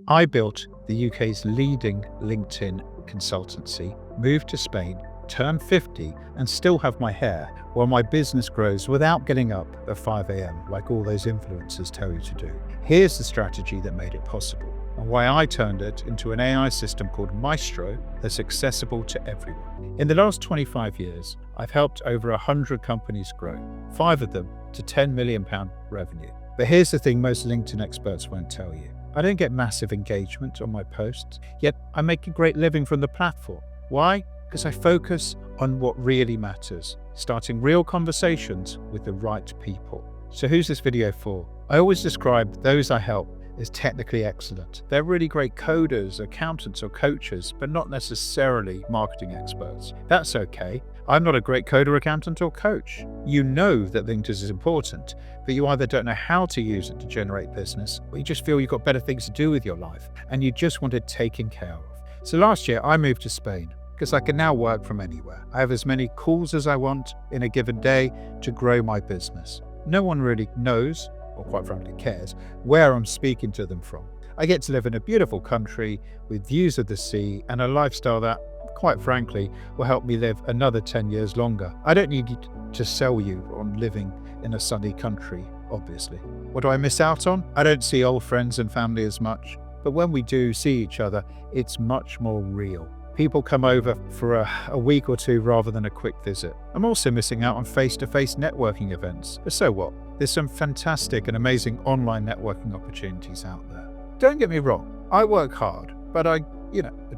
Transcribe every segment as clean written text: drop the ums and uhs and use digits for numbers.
I built the UK's leading LinkedIn consultancy, moved to Spain, turned 50 and still have my hair while my business grows without getting up at 5 a.m. like all those influencers tell you to do. Here's the strategy that made it possible and why I turned it into an AI system called Maistro that's accessible to everyone. In the last 25 years, I've helped over 100 companies grow, 5 of them to £10 million revenue. But here's the thing most LinkedIn experts won't tell you. I don't get massive engagement on my posts, yet I make a great living from the platform. Why? Because I focus on what really matters, starting real conversations with the right people. So who's this video for? I always describe those I help as technically excellent. They're really great coders, accountants, or coaches, but not necessarily marketing experts. That's okay. I'm not a great coder, accountant, or coach. You know that LinkedIn is important, but you either don't know how to use it to generate business, or you just feel you've got better things to do with your life, and you just want it taken care of. So last year, I moved to Spain because I can now work from anywhere. I have as many calls as I want in a given day to grow my business. No one really knows, or quite frankly cares, where I'm speaking to them from. I get to live in a beautiful country with views of the sea and a lifestyle that, quite frankly, will help me live another 10 years longer. I don't need to sell you on living in a sunny country, obviously. What do I miss out on? I don't see old friends and family as much, but when we do see each other, it's much more real. People come over for a week or two rather than a quick visit. I'm also missing out on face-to-face networking events. But so what? There's some fantastic and amazing online networking opportunities out there. Don't get me wrong, I work hard, but I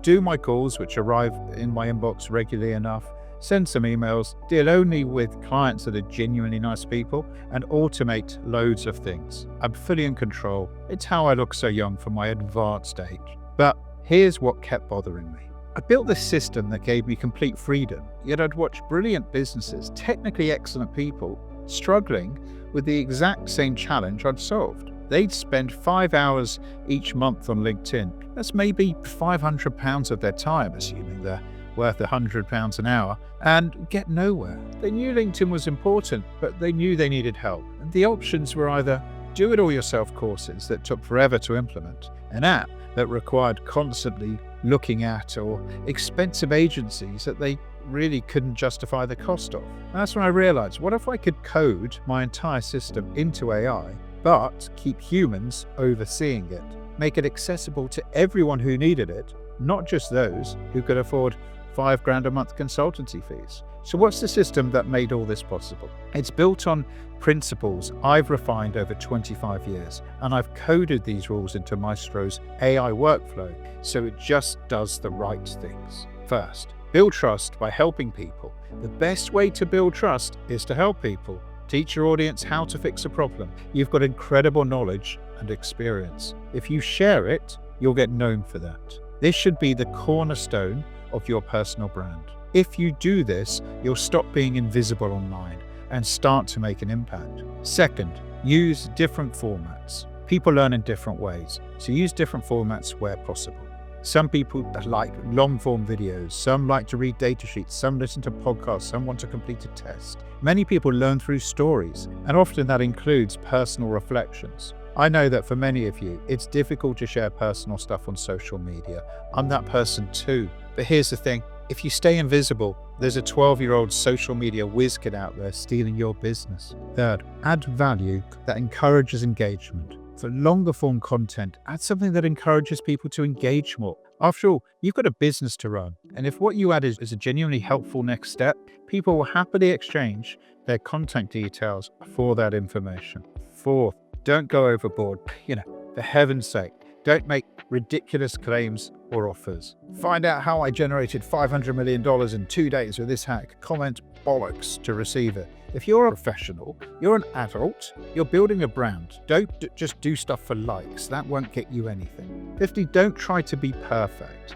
do my calls, which arrive in my inbox regularly enough, send some emails, deal only with clients that are genuinely nice people, and automate loads of things. I'm fully in control. It's how I look so young for my advanced age. But here's what kept bothering me. I built this system that gave me complete freedom, yet I'd watch brilliant businesses, technically excellent people, struggling with the exact same challenge I'd solved. They'd spend 5 hours each month on LinkedIn. That's maybe £500 of their time, assuming they're worth £100 an hour, and get nowhere. They knew LinkedIn was important, but they knew they needed help. And the options were either do-it-all-yourself courses that took forever to implement, an app that required constantly looking at, or expensive agencies that they really couldn't justify the cost of. And that's when I realized, what if I could code my entire system into AI, but keep humans overseeing it, make it accessible to everyone who needed it, not just those who could afford $5,000 a month consultancy fees. So what's the system that made all this possible? It's built on principles I've refined over 25 years, and I've coded these rules into Maistro's AI workflow so it just does the right things. First, build trust by helping people. The best way to build trust is to help people. Teach your audience how to fix a problem. You've got incredible knowledge and experience. If you share it, you'll get known for that. This should be the cornerstone of your personal brand. If you do this, you'll stop being invisible online and start to make an impact. Second, use different formats. People learn in different ways, so use different formats where possible. Some people like long-form videos, some like to read data sheets, some listen to podcasts, some want to complete a test. Many people learn through stories, and often that includes personal reflections. I know that for many of you, it's difficult to share personal stuff on social media. I'm that person too. But here's the thing, if you stay invisible, there's a 12-year-old social media whiz kid out there stealing your business. Third, add value that encourages engagement. For longer form content, add something that encourages people to engage more. After all, you've got a business to run, and if what you add is a genuinely helpful next step, people will happily exchange their contact details for that information. Fourth, don't go overboard. For heaven's sake, don't make ridiculous claims or offers. Find out how I generated $500 million in 2 days with this hack. Comment bollocks to receive it. If you're a professional, you're an adult, you're building a brand. Don't just do stuff for likes. That won't get you anything. 50, don't try to be perfect.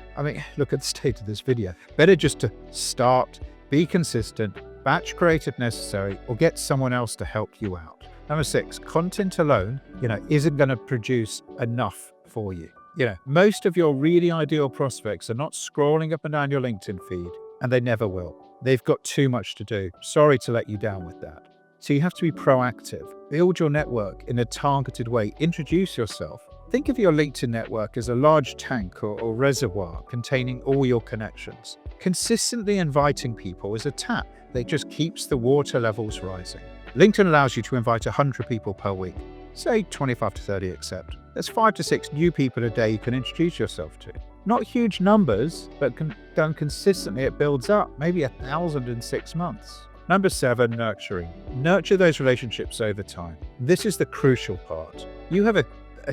Look at the state of this video. Better just to start, be consistent, batch create if necessary, or get someone else to help you out. Number 6, content alone, isn't going to produce enough for you. Most of your really ideal prospects are not scrolling up and down your LinkedIn feed, and they never will. They've got too much to do. Sorry to let you down with that. So you have to be proactive. Build your network in a targeted way. Introduce yourself. Think of your LinkedIn network as a large tank or reservoir containing all your connections. Consistently inviting people is a tap that just keeps the water levels rising. LinkedIn allows you to invite 100 people per week. Say 25 to 30 accept. That's 5 to 6 new people a day you can introduce yourself to. Not huge numbers, but done consistently, it builds up, maybe 1,000 in 6 months. Number 7, nurturing. Nurture those relationships over time. This is the crucial part. You have a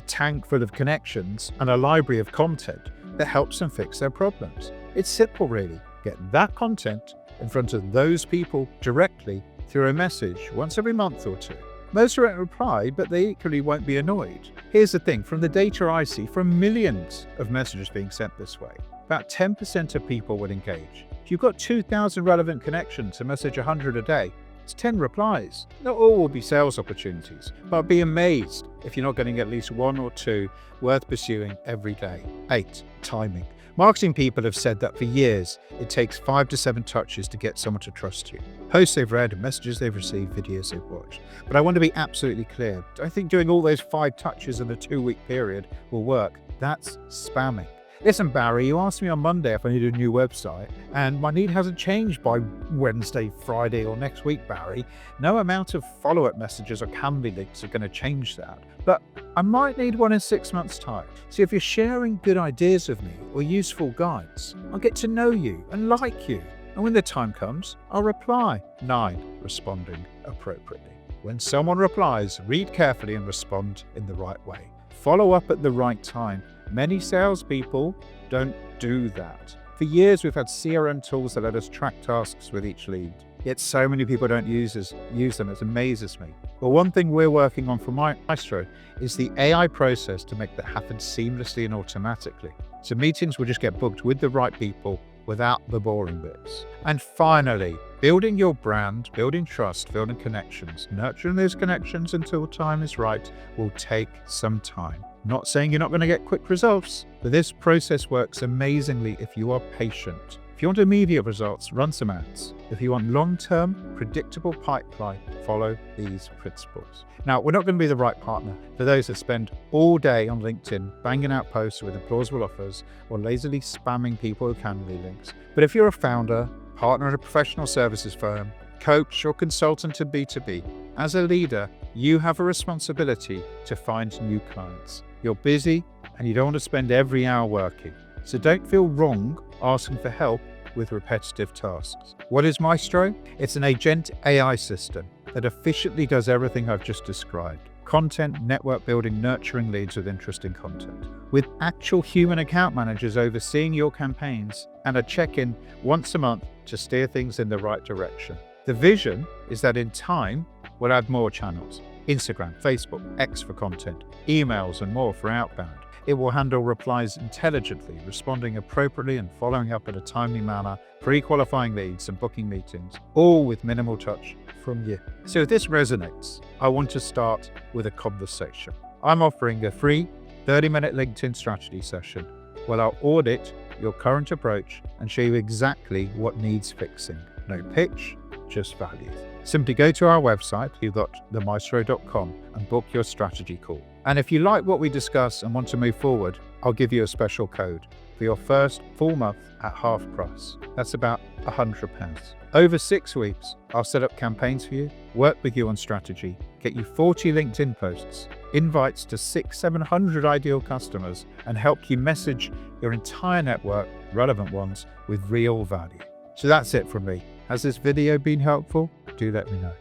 tank full of connections and a library of content that helps them fix their problems. It's simple, really. Get that content in front of those people directly through a message once every month or 2. Most won't reply, but they equally won't be annoyed. Here's the thing, from the data I see, from millions of messages being sent this way, about 10% of people will engage. If you've got 2,000 relevant connections to message 100 a day, it's 10 replies. Not all will be sales opportunities, but be amazed if you're not getting at least 1 or 2 worth pursuing every day. 8, timing. Marketing people have said that for years, it takes 5 to 7 touches to get someone to trust you. Posts they've read, messages they've received, videos they've watched. But I want to be absolutely clear. I think doing all those 5 touches in a 2-week period will work. That's spamming. Listen, Barry, you asked me on Monday if I need a new website, and my need hasn't changed by Wednesday, Friday, or next week, Barry. No amount of follow-up messages or Calendly links are going to change that. But I might need one in 6 months' time. So if you're sharing good ideas with me or useful guides, I'll get to know you and like you. And when the time comes, I'll reply. 9, responding appropriately. When someone replies, read carefully and respond in the right way. Follow up at the right time. Many salespeople don't do that. For years, we've had CRM tools that let us track tasks with each lead. Yet so many people don't use them. It amazes me. But one thing we're working on for Maistro is the AI process to make that happen seamlessly and automatically. So meetings will just get booked with the right people without the boring bits. And finally, building your brand, building trust, building connections, nurturing those connections until time is right will take some time. Not saying you're not going to get quick results, but this process works amazingly if you are patient. If you want immediate results, run some ads. If you want long-term, predictable pipeline, follow these principles. Now, we're not going to be the right partner for those that spend all day on LinkedIn banging out posts with implausible offers or lazily spamming people with Calendly links. But if you're a founder, partner at a professional services firm, coach or consultant in B2B, as a leader, you have a responsibility to find new clients. You're busy and you don't want to spend every hour working. So don't feel wrong asking for help with repetitive tasks. What is Maistro? It's an agent AI system that efficiently does everything I've just described. Content, network building, nurturing leads with interesting content. With actual human account managers overseeing your campaigns and a check-in once a month to steer things in the right direction. The vision is that in time, we'll add more channels. Instagram, Facebook, X for content, emails and more for outbound. It will handle replies intelligently, responding appropriately and following up in a timely manner, pre-qualifying leads and booking meetings, all with minimal touch from you. So if this resonates, I want to start with a conversation. I'm offering a free 30-minute LinkedIn strategy session where I'll audit your current approach and show you exactly what needs fixing. No pitch, just value. Simply go to our website, you.themaestro.com, and book your strategy call. And if you like what we discuss and want to move forward, I'll give you a special code for your first full month at half price. That's about £100. Over 6 weeks, I'll set up campaigns for you, work with you on strategy, get you 40 LinkedIn posts, invites to 600-700 ideal customers, and help you message your entire network, relevant ones, with real value. So that's it from me. Has this video been helpful? Do let me know.